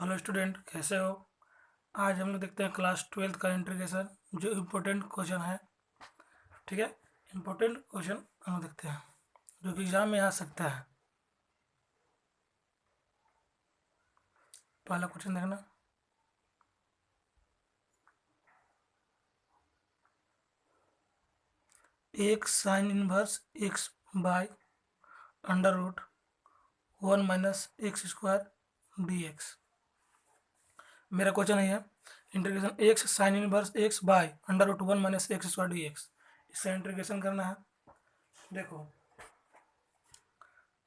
Hello student, कैसे हो। आज हम लोग देखते हैं क्लास 12th का इंटीग्रेशन, जो इम्पोर्टेंट क्वेश्चन है। ठीक है, इम्पोर्टेंट क्वेश्चन हम लोग देखते हैं जो कि एग्जाम में आ सकता है। पहला क्वेश्चन देखना। एक sine inverse x by under root 1 - x² dx। मेरा क्वेश्चन है integration x sine inverse x by under root 1 - x² dx। इसका इंटीग्रेशन करना है। देखो,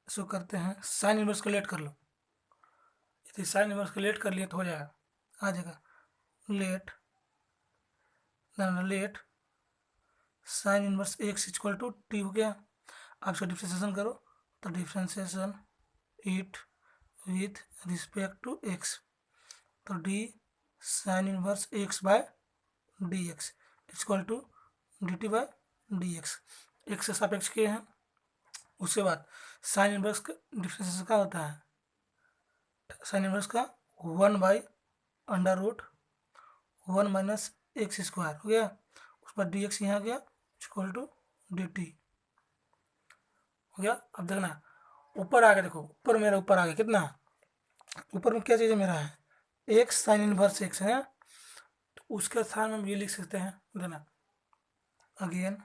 इसको करते हैं, साइन इनवर्स को लेट कर लो। यदि साइन इनवर्स को लेट कर लिए तो हो जाएगा, आ जाएगा let let sine inverse x equal to t हो गया। आप इसका डिफ्रेंसिएशन करो तो differentiation it with respect to x, तो d sine inverse x by d x equal to d t by d x. X से सापेक्ष किए हैं। उसके बाद साइन इनवर्स का डिफ्रेंसिएशन क्या होता है, साइन इनवर्स का 1/√1 - x² हो गया। उस पर डी एक्स यहाँ गया इक्वल टू डी टी हो गया। अब देखना ऊपर आ गया, देखो ऊपर मेरा ऊपर आ गया कितना, ऊपर में क्या चीज़ है मेरा है एक्स साइन इनवर्स एक्स है, तो उसके स्थान में हम ये लिख सकते हैं। देना अगेन,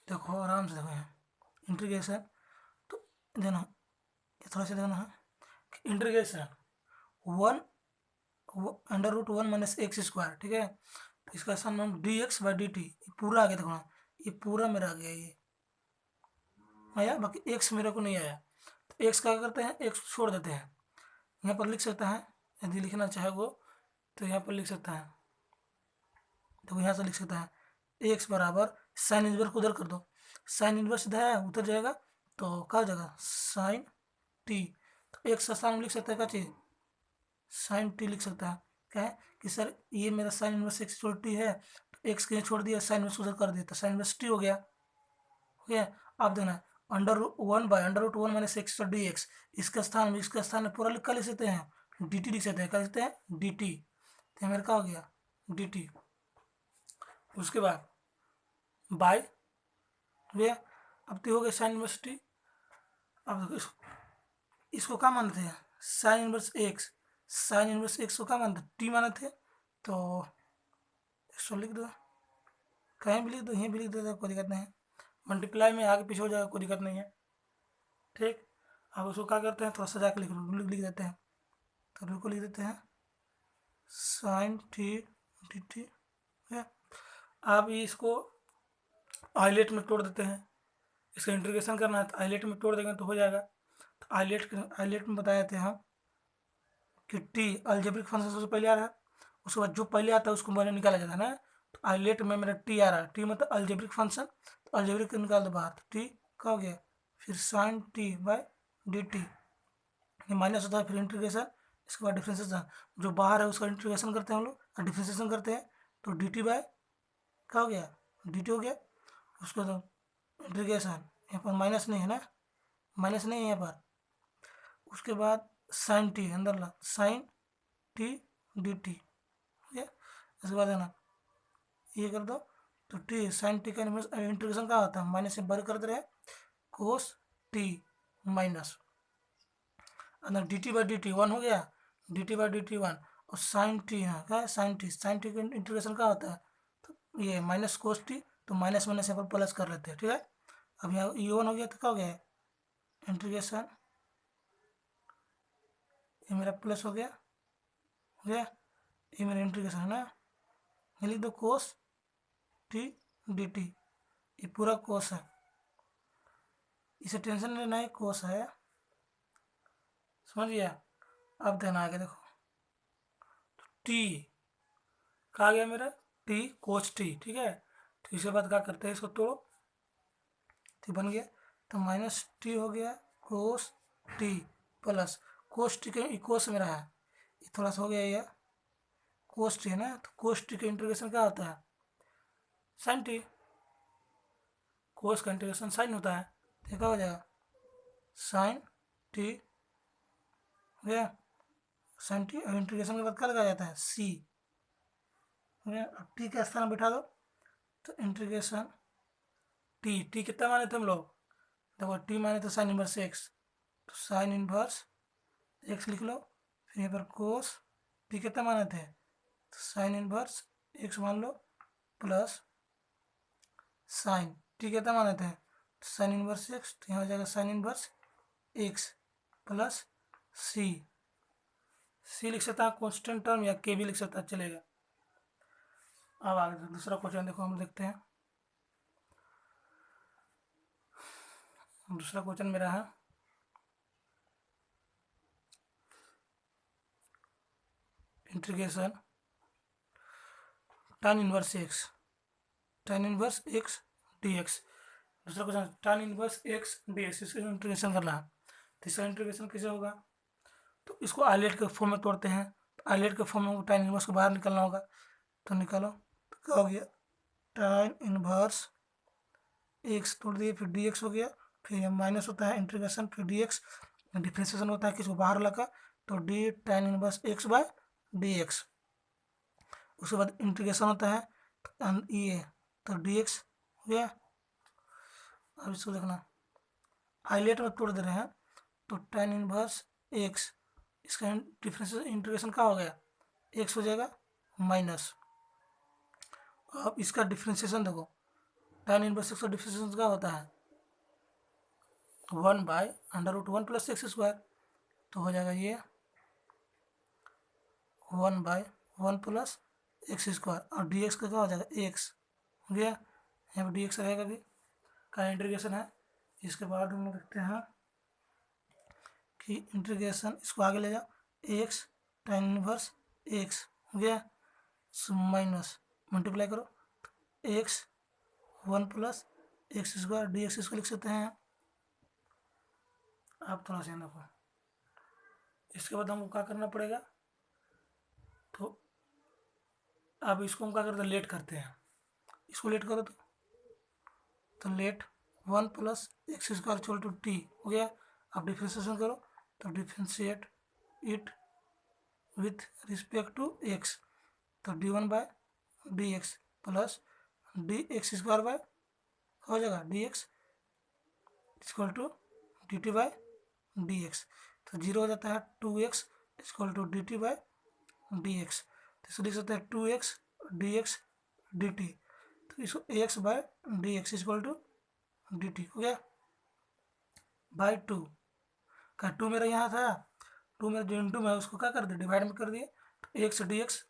देखो आराम से देखो यहाँ इंटीग्रेशन, तो देना ये थोड़ा सा देखना है कि इंटीग्रेशन 1/√1 - x², ठीक है। तो इसका स्थान में हम D x by D T, पूरा आ गया। देखो ना, ये पूरा मेरा आ गया, ये आया, बाकी एक्स मेरे को नहीं आया। तो एक्स का करते हैं, एक्स छोड़ देते हैं। यहाँ पर लिख सकता है, यदि लिखना चाहे वो तो यहाँ पर लिख सकता है। देखो यहाँ से लिख सकता है एक्स बराबर साइन इनवर्स को उधर कर दो, साइन इनवर्स इधर है उधर जाएगा तो क्या हो जाएगा साइन टी। तो एक्स का स्थान में लिख सकता है क्या चीज़, साइन टी लिख सकता है। क्या है कि सर ये मेरा साइन इनवर्स एक्स छोड़ टी है, तो एक्स के छोड़ दिया, साइन इनवर्स उधर कर दिया, तो साइन इनवर्स टी हो गया। हो गया। अब देना अंडर रूट 1 - x²dx। इसका स्थान में पूरा लिख सकते हैं, डी टी लिख सकते हैं। क्या लिखते हैं डी टी, तो मेरा क्या हो गया डी टी। उसके बाद बाय हो गया। अब तो हो गया साइन इनवर्स टी। अब देखो इसको क्या मानते हैं, sign inverse x, sine inverse x को क्या मानते हैं टी मानते हैं। तो इसको लिख दो, कहीं भी लिख दो, यहीं भी लिख दो, कोई दिक्कत नहीं है। मल्टीप्लाई में आगे पीछे हो जाएगा, कोई दिक्कत नहीं है। ठीक, अब उसको क्या करते हैं, थोड़ा सजा के लिख देते हैं। तो रूट को लिख देते हैं साइन टी डी टी है। अब इसको आइलेट में तोड़ देते हैं, इसका इंटीग्रेशन करना है तो आइलेट में तोड़ देंगे तो हो जाएगा। तो आइलेट में बताए थे हम कि टी अलजेब्रिक फंक्शन सबसे पहले आ रहा है, उसके बाद जो पहले आता है उसको मैंने निकाला जाता है ना। तो आइलेट में मेरा टी आ रहा है, टी मतलब अलजेब्रिक फंक्शन, तो अलजेब्रिक निकाल दो बाहर, तो टी क्या हो गया, फिर sine t by d t, ये माइनस होता है, फिर इंटीग्रेशन, इसके बाद डिफ्रेंसिएशन, जो बाहर है उसका इंटीग्रेशन करते हैं हम लोग, डिफ्रेंसिएशन करते हैं तो डी टी बाय क्या हो गया डी टी हो गया। उसको तो इंटीग्रेशन, यहाँ पर माइनस नहीं है ना, माइनस नहीं है यहाँ पर। उसके बाद साइन टी अंदर ला, साइन टी डी टी हो गया। इसके बाद है ना ये कर दो, तो टी साइन टी का इंटीग्रेशन क्या होता है, माइनस से बर कर दे रहे कोस टी माइनस अंदर D T by D T 1 हो गया, D T by D T 1। और साइन टी यहाँ क्या है, साइन टी का इंटीग्रेशन क्या होता है, तो ये माइनस कोस टी, तो माइनस माइनस यहाँ पर प्लस कर लेते हैं, ठीक है। अब यहाँ ये 1 हो गया तो क्या हो गया इंटीग्रेशन, ये मेरा प्लस हो गया, ये मेरा इंटीग्रेशन है ना। ये लिख दो कोस टी डी टी, ये पूरा कोस है, इसे टेंशन लेना है, कोस है, समझ गया। अब देना आगे देखो, टी कहा गया मेरा टी कोस टी, ठीक है। तो इसके बाद क्या करते हैं, इसको तोड़ो तो बन गया, तो माइनस टी हो गया cos t plus cos t के कोस मेरा है, ये थोड़ा सा हो गया ये कोस टी है ना, तो कोस टी का इंटीग्रेशन क्या होता है साइन टी, कोस का इंटीग्रेशन साइन होता है, तो क्या हो जाएगा साइन टी हो गया, साइन टी। अब इंटीग्रेशन के बाद क्या लगाया जाता है, सी हो गया। अब टी के स्थान में बिठा दो, तो इंटीग्रेशन टी कितना माने थे हम लोग, देखो टी माने थे साइन इनवर्स एक्स, तो साइन इनवर्स एक्स लिख लो। फिर यहाँ पर कोस टी कितना माने थे, तो साइन इनवर्स एक्स मान लो, प्लस साइन टी कितना माने थे, तो साइन इनवर्स एक्स, तो यहाँ हो जाएगा साइन इनवर्स एक्स प्लस सी। सी लिख सकता है कॉन्स्टेंट टर्म, या के भी लिख सकता है, चलेगा। अब आगे दूसरा क्वेश्चन देखो, हम देखते हैं। दूसरा क्वेश्चन मेरा है integration tan inverse x, tan inverse x d x. दूसरा question tan inverse x d x, इसका इंटीग्रेशन करना है। तो इसका इंटीग्रेशन कैसे होगा, तो इसको आइलेट के फॉर्म में तोड़ते हैं। तो आइलेट के फॉर्म में tan इनवर्स को बाहर निकालना होगा, तो निकालो। तो क्या हो गया, tan इनवर्स एक्स तोड़ दिए, फिर डी एक्स हो गया। फिर यह माइनस होता है इंटीग्रेशन, फिर डी एक्स डिफ्रेंसिएशन होता है, किसको बाहर लगा, तो d tan inverse x by d x. उसके बाद इंटीग्रेशन होता है ये, तो डी एक्स हो गया। अब इसको देखना, आइलेट में तोड़ दे रहे हैं, तो tan इनवर्स एक्स, इसका डिफरेंस इंटीग्रेशन क्या हो गया, एक्स हो जाएगा माइनस। अब इसका डिफ्रेंसिएशन देखो, tan इनवर्स एक्स का डिफ्रेंसिएशन क्या होता है, 1/√1 प्लस एक्स स्क्वायर, तो हो जाएगा ये 1/1 प्लस एक्स स्क्वायर। और डी एक्स का क्या हो जाएगा, एक्स हो गया। यहाँ पर डी एक्स रहेगा भी, का इंटीग्रेशन है। इसके बाद हम लोग देखते हैं कि इंटीग्रेशन, इसको आगे ले जाओ, एक्स tan इनवर्स एक्स हो गया, माइनस मल्टीप्लाई करो, x 1 plus x square D x, इसको लिख सकते हैं। आप थोड़ा सा देखो, इसके बाद हमको क्या करना पड़ेगा, तो अब इसको हम क्या करते हैं, लेट करते हैं। इसको लेट करो, तो let 1 plus x square equal to t हो गया। अब डिफ्रेंशिएशन करो, तो differentiate it with respect to x, तो dy/dx plus dx square by हो जाएगा dx इक्वल टू dt/dx। तो जीरो हो जाता है 2x इक्वल टू dt/dx। तो इसको लिख सकते हैं 2x dx dt। तो इसको x/dx इक्वल टू dt हो गया बाई 2 का। 2 मेरा यहाँ था, 2 मेरा जो इंटू में उसको क्या कर दिया, डिवाइड में कर दिए। तो x d x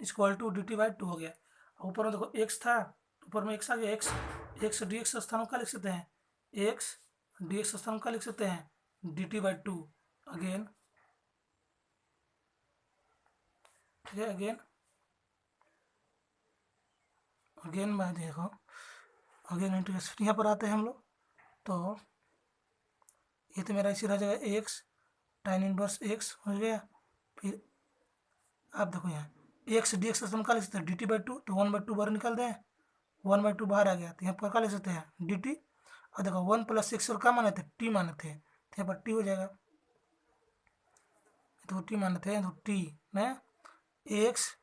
equal to dt/2 हो गया। ऊपर में देखो एक्स था, ऊपर में एक्स आ गया, एक्स डी एक्स स्थान का लिख सकते हैं, एक्स डी एक्स स्थान का लिख सकते हैं dt/2 अगेन, ठीक है। अगेन मैं देखो, अगेन इंटीग्रेशन यहाँ पर आते हैं हम लोग, तो ये तो मेरा इसी रह जाएगा एक्स tan इनवर्स एक्स हो गया। फिर आप देखो यहाँ एक्स डी एक्स हम क्या लिख सकते हैं dt/2, तो 1/2 बाहर निकाल दें, 1/2 बाहर आ गया, तो यहाँ पर क्या लिख सकते हैं dt। और देखो 1 प्लस एक्स और क्या माने थे, टी माने थे, तो यहाँ पर टी हो जाएगा, तो टी माने थे, तो टी में x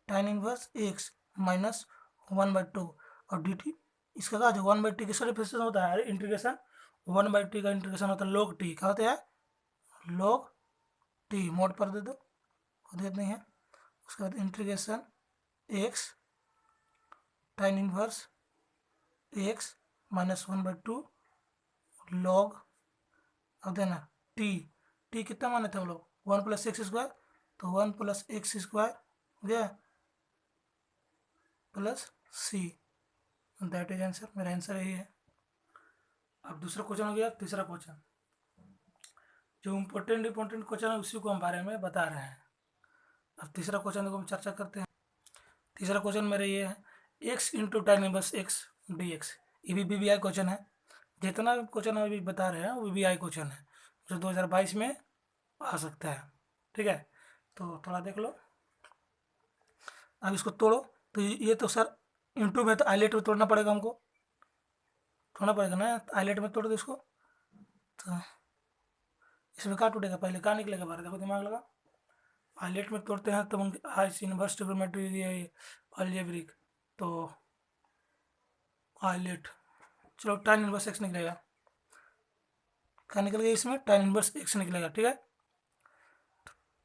tan inverse x minus 1/2 और dt। इसका क्या हो 1/t किसका डिफरेंशिएशन होता है, इंटीग्रेशन 1/t का इंटीग्रेशन होता है log t, क्या होता है log t, मोड पर दे दो, देते नहीं है। उसके बाद integration x tan inverse x minus 1/2 log, अब देना टी कितना माने थे हम लोग, 1 प्लस एक्स स्क्वायर, तो 1 प्लस एक्स स्क्वायर हो गया plus c, that is answer. मेरा आंसर यही है। अब दूसरा क्वेश्चन हो गया, तीसरा क्वेश्चन, जो इम्पोर्टेंट क्वेश्चन है उसी को हम बारे में बता रहे हैं। अब तीसरा क्वेश्चन को हम चर्चा करते हैं। तीसरा क्वेश्चन मेरा ये है, x into tan inverse x d x. ये भी BBI क्वेश्चन है, जितना क्वेश्चन अभी बता रहे हैं वो BBI क्वेश्चन है, जो 2022 में आ सकता है, ठीक है। तो थोड़ा देख लो, अब इसको तोड़ो, तो ये तो सर इंटू में, तो आइलेट में तोड़ना पड़ेगा हमको, तोड़ना पड़ेगा ना, आइलेट में तोड़ दो इसको, तो इसमें क्या टूटेगा, पहले क्या निकलेगा बाहर, देखो दिमाग लगा। आइलेट में तोड़ते हैं तो हाइस इनवर्स ट्रिग्नोमेट्री अलजेब्रिक, तो आइलेट, चलो tan इनवर्स एक्स निकलेगा, क्या निकल गया इसमें, tan इनवर्स एक्स निकलेगा, ठीक है।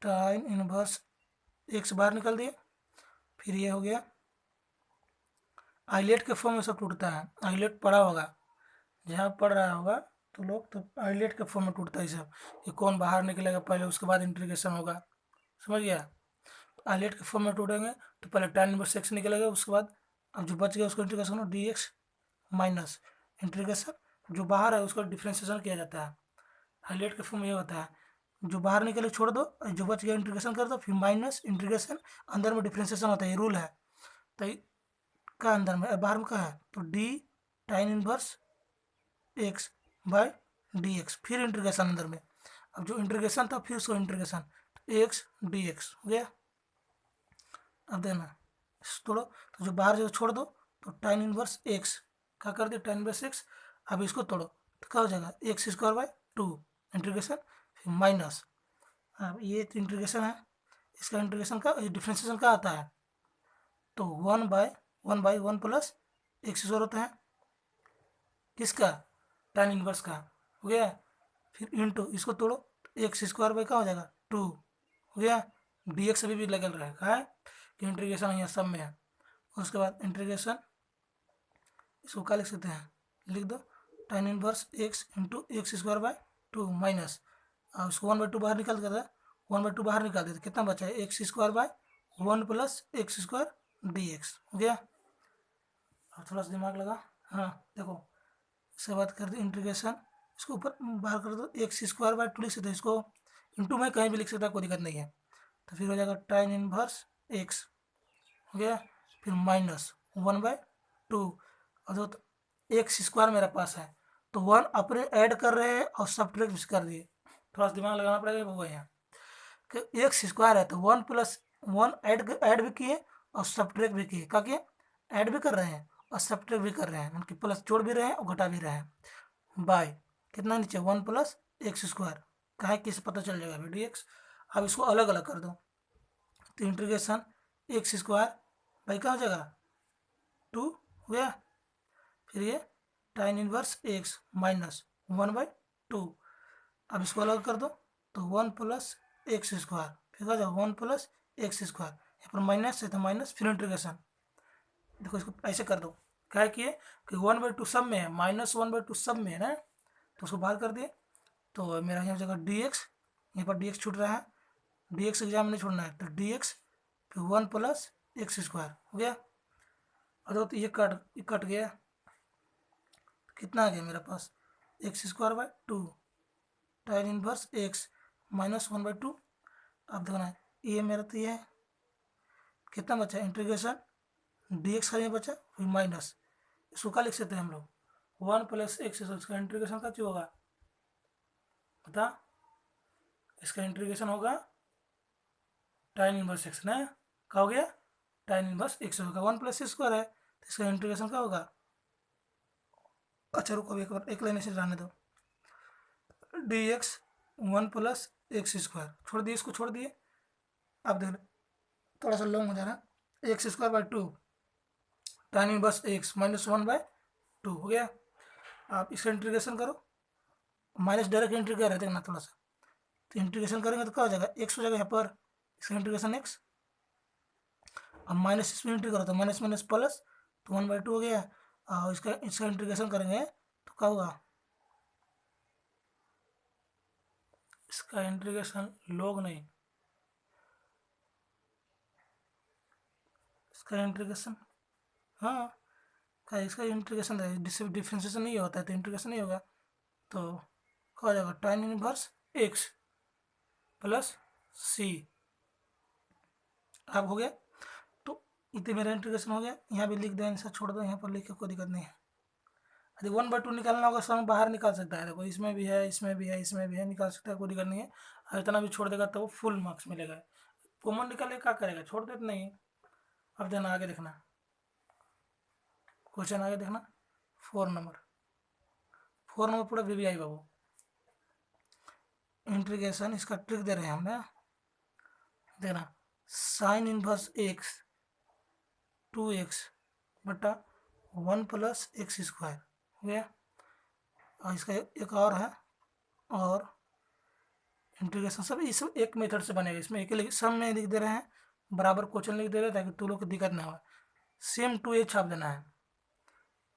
tan इनवर्स एक्स बाहर निकल दिए, फिर ये हो गया आइलेट के फॉर्म में सब टूटता है, आइलेट पढ़ा होगा, जहाँ पढ़ रहा होगा तो लोग, तो आइलेट के फॉर्म में टूटता है सब, ये कौन बाहर निकलेगा पहले, उसके बाद इंटीग्रेशन होगा, समझ गया। आइलेट के फॉर्म में टूटेंगे तो पहले tan इनवर्स एक्स निकलेगा, उसके बाद अब जो बच गया उसको इंटीग्रेशन करो डी एक्स माइनस इंटीग्रेशन जो बाहर है उसका डिफ्रेंसिएशन किया जाता है। हाईलाइट के फॉर्म में ये होता है, जो बाहर निकले छोड़ दो, जो बच गया इंटीग्रेशन कर दो, फिर माइनस इंटीग्रेशन, अंदर में डिफ्रेंसिएशन होता है, ये रूल है। तो का अंदर में बाहर में क्या है, तो d tan inverse x by d x, फिर इंटीग्रेशन अंदर में, अब जो इंटीग्रेशन था फिर उसको इंटीग्रेशन, तो एक्स डी एक्स हो गया। अब देना तोड़ो, तो जो बाहर जो छोड़ दो, तो टाइन इनवर्स एक्स, क्या कर दिया टाइन इनवर्स एक्स, अब इसको तोड़ो तो क्या हो जाएगा x square by to integration, फिर माइनस, अब ये तो इंटीग्रेशन है, इसका इंटीग्रेशन का डिफ्रेंशिएशन का आता है, तो one by one plus x square होता है, किसका, tan इनवर्स का, हो गया। फिर इंटू इसको तोड़ो, एक्स स्क्वायर बाई क्या हो जाएगा टू, हो गया। डी एक्स अभी भी लगल रहा है, कहा है कि इंटीग्रेशन यहाँ सब में है। उसके बाद इंटीग्रेशन, इसको क्या लिख सकते हैं, लिख दो tan inverse x into x square by to minus, और उसको वन बाई टू बाहर निकाल देता है, वन बाई टू बाहर निकाल देते, कितना बचा है x square by one plus x square D x, हो गया। अब थोड़ा सा दिमाग लगा, हाँ देखो, इसके बाद कर दो इंटीग्रेशन, इसको ऊपर बाहर कर दो, एक्स स्क्वायर बाय टू लिख सकते हैं, इसको इंटू में कहीं भी लिख सकता है, कोई दिक्कत नहीं है। तो फिर हो जाएगा tan इनवर्स एक्स, हो गया, फिर माइनस वन बाय टू, और तो एक्स स्क्वायर मेरे पास है, तो वन अपने ऐड कर रहे हैं और सब्ट्रैक्ट भी कर दिए, थोड़ा सा दिमाग लगाना पड़ेगा वो यहाँ, कि एक्स स्क्वायर है तो वन प्लस वन ऐड भी किए और सब्ट्रैक्ट भी किए, क्या किए, ऐड भी कर रहे हैं और सब्ट्रैक्ट भी कर रहे हैं, मतलब प्लस जोड़ भी रहे हैं और घटा भी रहे हैं, बाय कितना नीचे वन प्लस एक्स स्क्वायर, कहा किस पता चल जाएगा डी एक्स। अब इसको अलग अलग कर दो, तो इंटीग्रेशन एक्स स्क्वायर बाई क्या हो जाएगा टू, हो गया। फिर ये tan inverse x minus one by two, अब इसको अलग कर दो, तो वन प्लस एक्स स्क्वायर, फिर क्या जाएगा वन प्लस एक्स स्क्वायर, यहाँ पर माइनस है तो माइनस, फिर इंटीग्रेशन, देखो इसको ऐसे कर दो, क्या किए कि वन बाई टू सब में है, माइनस वन बाई टू सब में है ना, तो उसको बाहर कर दिए, तो मेरा यहाँ हो जाएगा डी एक्स, यहाँ पर डी एक्स छूट रहा है, डी एक्स एग्जाम में नहीं छोड़ना है, तो डी एक्स फिर वन प्लस एक्स स्क्वायर, हो गया। और तो ये कट गया, कितना आ गया मेरे पास x square by two tan inverse x minus one by two, अब देखना ये मेरा तो ये है, कितना बचा इंटीग्रेशन डी एक्स का ये बचा, फिर माइनस, इसको क्या लिख सकते हैं हम लोग वन प्लस एक्स, इसका इंटीग्रेशन का क्यों होगा बता, इसका इंटीग्रेशन होगा tan इनवर्स एक्स ना, क्या हो गया tan इनवर्स एक्स होगा, वन प्लस स्क्वायर है तो इसका इंटीग्रेशन क्या होगा, अच्छा रुको एक लाइन से जाने दो, D x one plus x square छोड़ दिए, इसको छोड़ दिए, अब देख थोड़ा सा लॉन्ग हो जा रहा है, x square by two tan inverse x minus one by two, हो गया। आप इसका इंटीग्रेशन करो, माइनस डायरेक्ट इंटीग्रेट है देखना थोड़ा सा, तो इंटीग्रेशन करेंगे तो क्या हो जाएगा एक्स हो जाएगा यहाँ पर, इसका इंटीग्रेशन एक्स, अब माइनस इसमें इंटीग्रेट करो तो माइनस माइनस प्लस, तो वन बाई टू हो गया, और इसका इसका इंटीग्रेशन करेंगे तो क्या होगा, इसका इंटीग्रेशन लॉग नहीं, इसका इंटीग्रेशन, हाँ का इसका इंटीग्रेशन डिफ्रेंशिएशन नहीं होता है तो इंटीग्रेशन नहीं होगा, तो क्या हो जाएगा tan इनवर्स एक्स प्लस सी, अब हो गया, तो इतने मेरा इंटीग्रेशन हो गया, यहाँ भी लिख दो आंसर, छोड़ दो यहाँ पर लिख के कोई दिक्कत नहीं है। यदि वन बाई टू निकालना होगा समय बाहर निकाल सकता है, देखो इसमें भी है इसमें भी है इसमें भी है, निकाल सकता है, कोई दिक्कत नहीं है, और इतना भी छोड़ देगा तो वो फुल मार्क्स मिलेगा, कॉमन निकाले क्या करेगा छोड़ देते नहीं। अब देना आगे देखना, क्वेश्चन आगे देखना, फोर नंबर पूरा वी बाबू, इंटीग्रेशन, इसका ट्रिक दे रहे हैं हमें, देना साइन इनवर्स एक्स 2x बटा 1 प्लस एक्स स्क्वायर हो गया। और इसका एक और है, और इंटीग्रेशन सब इस एक मेथड से बनेगा। इसमें एक सम में लिख दे रहे हैं, बराबर क्वेश्चन लिख दे रहे हैं ताकि तू लोग को दिक्कत ना हो। सेम टू ए छाप देना है,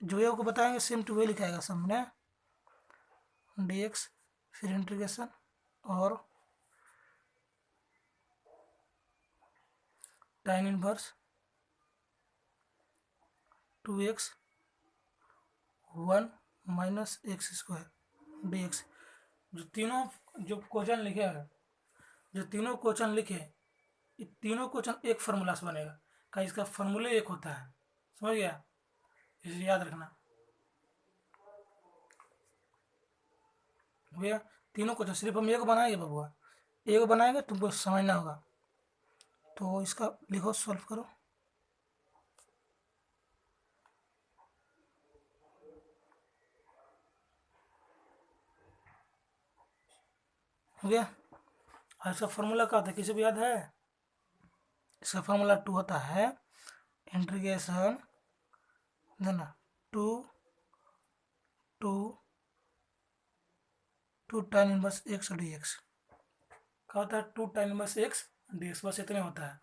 जो ये को बताएंगे सेम टू ए लिखाएगा सम में, dx फिर इंटीग्रेशन और tan inverse 2x 1 minus x square dx। जो तीनों जो क्वेश्चन लिखे हैं, जो तीनों क्वेश्चन लिखे, ये तीनों क्वेश्चन एक फार्मूला से बनेगा, का इसका फार्मूले एक होता है, समझ गया, इसे याद रखना भैया। तीनों क्वेश्चन सिर्फ हम एक बनाएंगे बबुआ, एक बनाएंगे तुमको समझना होगा। तो इसका लिखो, सॉल्व करो। हो गया। और इसका फार्मूला क्या होता है, किसी भी याद है? इसका फार्मूला 2 होता है इंटीग्रेशन देना 2 tan इनवर्स एक्स dx। क्या होता है? 2 tan इनवर्स एक्स dx, बस इतने होता है।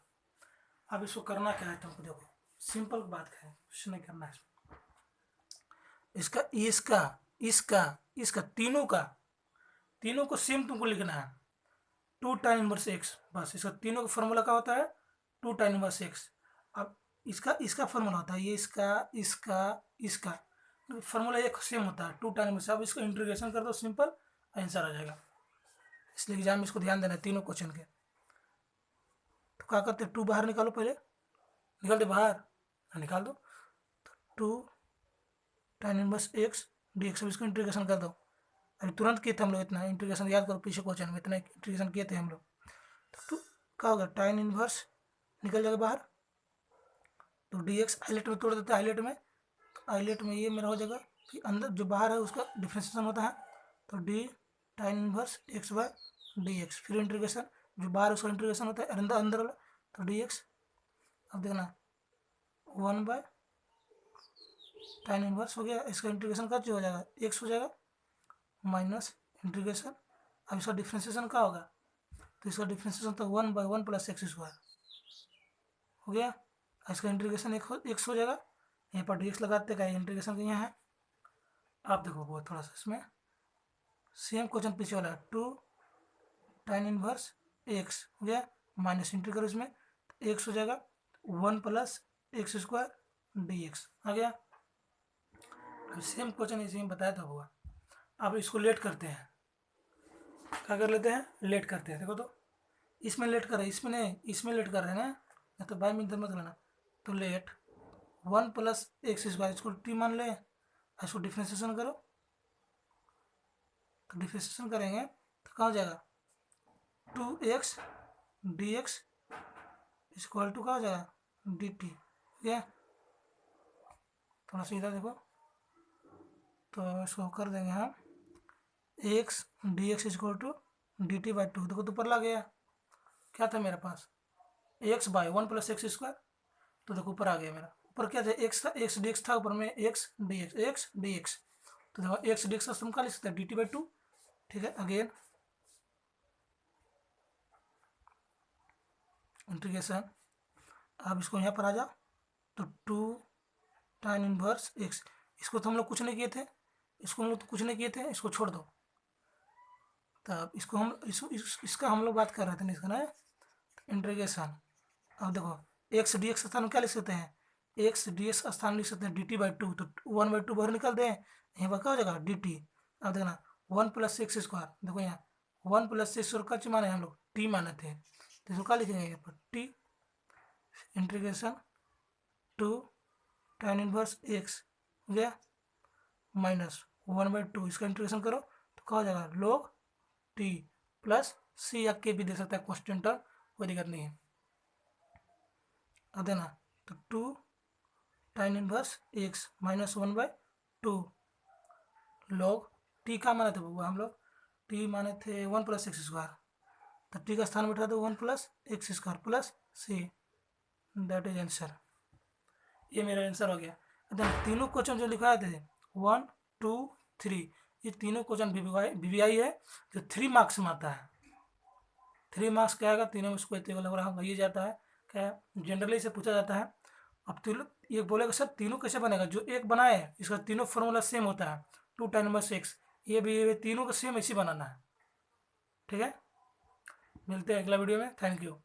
अब इसको करना क्या है तुमको, देखो सिंपल बात है, कुछ नहीं करना है इसका इसका इसका इसका तीनों को सेम तुमको लिखना है, 2 tan इनवर्स एक्स, बस। इसका तीनों का फॉर्मूला क्या होता है? 2 tan इनवर्स एक्स। अब इसका फॉर्मूला होता है ये, इसका फॉर्मूला एक सेम होता है, 2 tan इनवर्स। अब इसको इंटीग्रेशन कर दो, सिंपल आंसर आ जाएगा। इसलिए एग्जाम में इसको ध्यान देना है, तीनों क्वेश्चन के। तो क्या करते हैं, 2 बाहर निकालो, पहले निकाल दो बाहर, निकाल दो। तो 2 tan इनवर्स एक्स dx, अब इसको इंटीग्रेशन कर दो। अभी तुरंत किए थे हम लोग, इतना इंटीग्रेशन याद करो, पीछे क्वेश्चन में इतना इंटीग्रेशन किए थे हम लोग। तो क्या होगा, tan इनवर्स निकल जाएगा बाहर, तो dx आइलेट में तोड़ देते हैं, आइलेट में, तो आइलेट में ये मेरा हो जाएगा, फिर अंदर जो बाहर है उसका डिफ्रेंशिएशन होता है, तो d tan inverse x by dx, फिर इंटीग्रेशन, जो बाहर उसका इंटीग्रेशन होता है अंदर अंदर वाला, तो dx। अब देखना 1 बाय tan इनवर्स हो गया, इसका इंटीग्रेशन का जो हो जाएगा x हो जाएगा, माइनस इंटीग्रेशन। अब इसका डिफ्रेंशिएशन क्या होगा, तो इसका डिफ्रेंशिएशन तो 1 बाय 1 प्लस एक्स स्क्वायर हो गया। इसका इंटीग्रेशन एक्स हो जाएगा, यहाँ पर dx लगाते का इंटीग्रेशन का यहाँ है। आप देखो वो थोड़ा सा इसमें सेम क्वेश्चन पीछे वाला, 2 tan इनवर्स एक्स हो गया, माइनस इंटीग्रेशन इसमें एक्स हो जाएगा, 1 प्लस एक्स स्क्वायर dx आ गया। अब सेम क्वेश्चन इसी में बताया था हुआ। अब इसको लेट करते हैं, क्या कर लेते हैं, लेट करते हैं। देखो तो इसमें लेट कर रहे हैं, इसमें नहीं, इसमें लेट कर रहे हैं ना, तो बाय में इधर मत लेना। तो लेट 1 प्लस एक्स स्क्वायर, इसको टी मान ले, इसको डिफ्रेंशिएशन करो, तो डिफ्रेंशिएशन करेंगे तो कहाँ हो जाएगा, 2x dx इक्वल टू क्या हो जाएगा, dt। ठीक है, थोड़ा सीधा देखो, तो इसको कर देंगे हम x dx equal to dt by 2। देखो तो ऊपर ला गया, क्या था मेरे पास, x by 1 plus x square, तो देखो ऊपर आ गया मेरा। ऊपर क्या था, x था, x dx था, ऊपर में x dx, तो देखो x dx का सम क्या लिख सकते हैं, dt बाई 2। ठीक है, अगेन इंटीग्रेशन। अब इसको यहाँ पर आ जाओ, तो 2 tan इनवर्स एक्स, इसको तो हम लोग कुछ नहीं किए थे, इसको छोड़ दो। तब इसको हम इसका हम लोग बात कर रहे थे ना, इसका ना इंटीग्रेशन। अब देखो एक्स डी एक्स स्थान में क्या लिख सकते हैं, एक्स डी एक्स स्थान लिख सकते हैं डी टी बाई 2, तो 1 बाई 2 बाहर निकाल दें, यहाँ पर क्या हो जाएगा डी टी। अब देखना 1 प्लस एक्स स्क्वायर, देखो यहाँ 1 प्लस एक्स स्क्वायर का माने हम लोग टी माने थे, तो इसको क्या लिखेंगे यहाँ पर T, integration 2 tan inverse x हो गया, माइनस 1 बाई 2, इसका इंटीग्रेशन करो तो क्या हो जाएगा log टी प्लस सी, या के भी दे सकता है क्वेश्चन टर्म, कोई दिक्कत नहीं है। अब देना तो 2 tan inverse x minus 1 by 2 log T का माना था हम लोग टी माने थे 1 + x², तो टी का स्थान बैठा दो 1 + x² plus c, that is answer. ये मेरा आंसर हो गया। एकदम तीनों क्वेश्चन जो लिखवाए थे 1 2 3, ये तीनों क्वेश्चन वीवीआई है जो 3 मार्क्स में आता है। 3 मार्क्स क्या आएगा, तीनों में उसको इतने लग रहा ये जाता है क्या, जनरली से पूछा जाता है। अब तीनों ये बोलेगा सर तीनों कैसे बनेगा, जो एक बनाए इसका तीनों फॉर्मूला सेम होता है 2 10⁻⁶, ये भी ये तीनों का सेम ऐसे बनाना है। ठीक है, मिलते हैं अगला वीडियो में, थैंक यू।